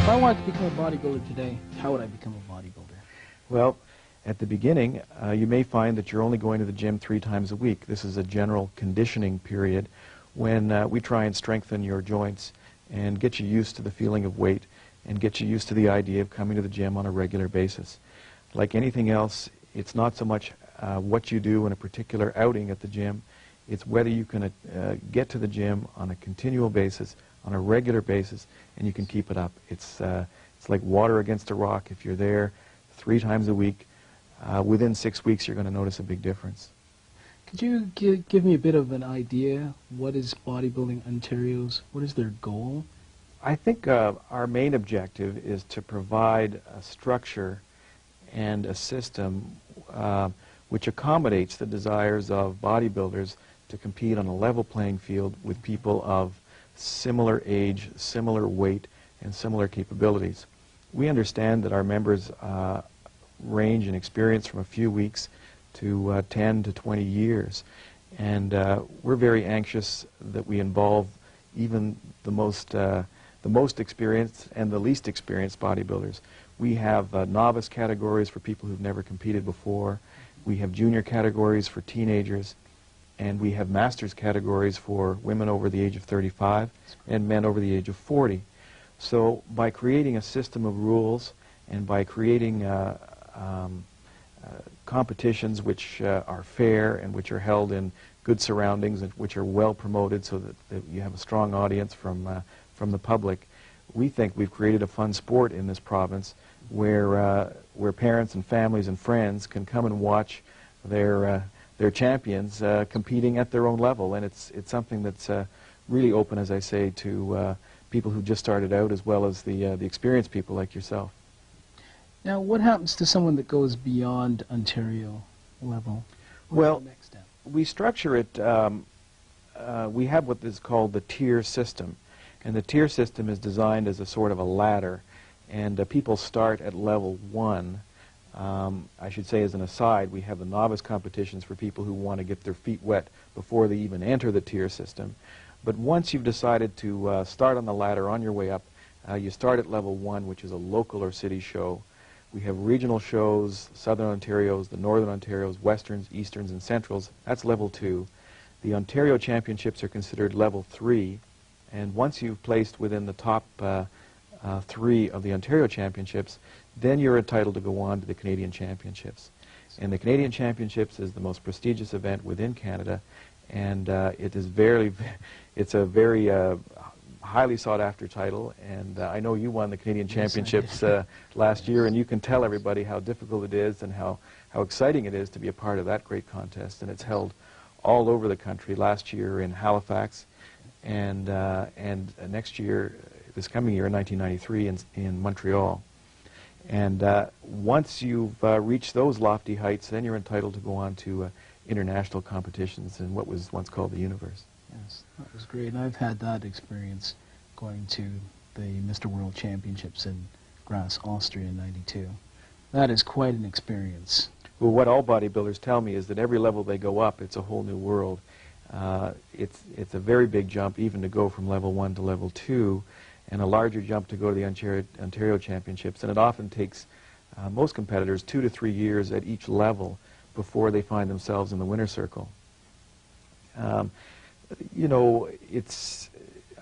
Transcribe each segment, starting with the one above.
I wanted to become a bodybuilder today, how would I become a bodybuilder? Well, at the beginning, you may find that you're only going to the gym 3 times a week. This is a general conditioning period when we try and strengthen your joints and get you used to the feeling of weight and get you used to the idea of coming to the gym on a regular basis. Like anything else, it's not so much what you do in a particular outing at the gym, it's whether you can get to the gym on a continual basis, on a regular basis, and you can keep it up. It's like water against a rock. If you're there 3 times a week, within 6 weeks you're going to notice a big difference. Could you give me a bit of an idea? What is Bodybuilding Ontario's, what is their goal? I think our main objective is to provide a structure and a system which accommodates the desires of bodybuilders to compete on a level playing field with people of similar age, similar weight, and similar capabilities. We understand that our members range in experience from a few weeks to 10 to 20 years, and we're very anxious that we involve even the most experienced and the least experienced bodybuilders. We have novice categories for people who've never competed before. We have junior categories for teenagers, and we have masters categories for women over the age of 35 and men over the age of 40. So by creating a system of rules and by creating competitions which are fair and which are held in good surroundings and which are well promoted so that you have a strong audience from the public, we think we've created a fun sport in this province where parents and families and friends can come and watch their champions competing at their own level, and it's something that's really open, as I say, to people who just started out as well as the experienced people like yourself. Now, what happens to someone that goes beyond Ontario level? Well, the next step? We structure it, we have what is called the tier system, and the tier system is designed as a sort of a ladder, and people start at level 1. I should say as an aside, we have the novice competitions for people who want to get their feet wet before they even enter the tier system. But once you've decided to start on the ladder on your way up, you start at level 1, which is a local or city show. We have regional shows, Southern Ontarios, the Northern Ontarios, Westerns, Easterns, and Centrals. That's level 2. The Ontario Championships are considered level 3, and once you've placed within the top 3 of the Ontario Championships, then you're entitled to go on to the Canadian Championships. And the Canadian Championships is the most prestigious event within Canada, and it's a very highly sought-after title, and I know you won the Canadian Championships last year, and you can tell everybody how difficult it is and how exciting it is to be a part of that great contest, and it's held all over the country. Last year in Halifax, and next year, this coming year in 1993 in Montreal. And once you've reached those lofty heights, then you're entitled to go on to international competitions in what was once called the universe. Yes, that was great. And I've had that experience going to the Mr. World Championships in Graz, Austria in '92. That is quite an experience. Well, what all bodybuilders tell me is that every level they go up, it's a whole new world. It's a very big jump even to go from level 1 to level 2, and a larger jump to go to the Ontario Championships. And it often takes most competitors 2 to 3 years at each level before they find themselves in the winner's circle. You know,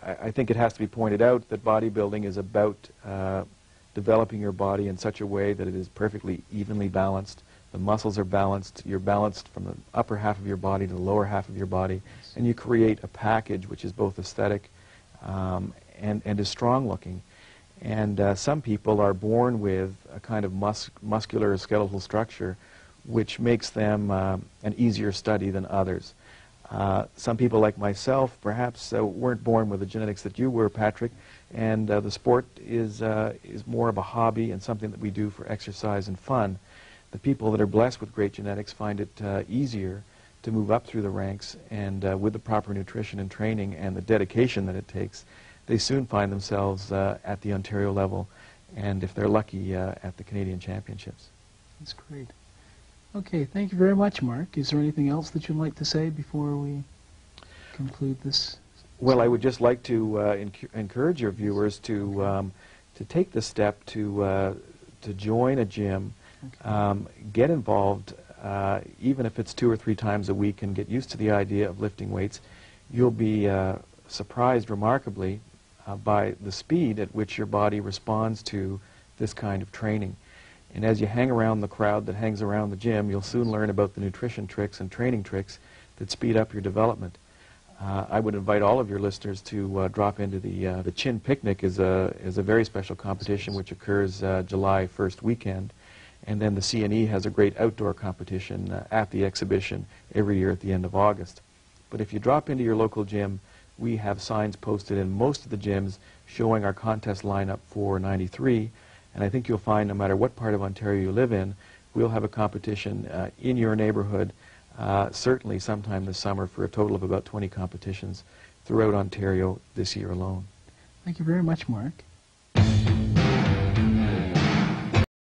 I think it has to be pointed out that bodybuilding is about developing your body in such a way that it is perfectly evenly balanced. The muscles are balanced. You're balanced from the upper half of your body to the lower half of your body, and you create a package which is both aesthetic and is strong-looking. And some people are born with a kind of muscular or skeletal structure which makes them an easier study than others. Some people like myself perhaps weren't born with the genetics that you were, Patrick, and the sport is more of a hobby and something that we do for exercise and fun. The people that are blessed with great genetics find it easier to move up through the ranks, and with the proper nutrition and training and the dedication that it takes, they soon find themselves at the Ontario level, and if they're lucky, at the Canadian Championships. That's great. Okay, thank you very much, Mark. Is there anything else that you'd like to say before we conclude this? Well, I would just like to encourage your viewers to to take the step to join a gym, Okay. get involved, even if it's 2 or 3 times a week, and get used to the idea of lifting weights. You'll be surprised remarkably by the speed at which your body responds to this kind of training. And as you hang around the crowd that hangs around the gym, you'll soon learn about the nutrition tricks and training tricks that speed up your development. I would invite all of your listeners to drop into the Chin Picnic is a very special competition which occurs July 1st weekend. And then the C&E has a great outdoor competition at the exhibition every year at the end of August. But if you drop into your local gym, we have signs posted in most of the gyms showing our contest lineup for '93. And I think you'll find no matter what part of Ontario you live in, we'll have a competition in your neighborhood, certainly sometime this summer, for a total of about 20 competitions throughout Ontario this year alone. Thank you very much, Mark.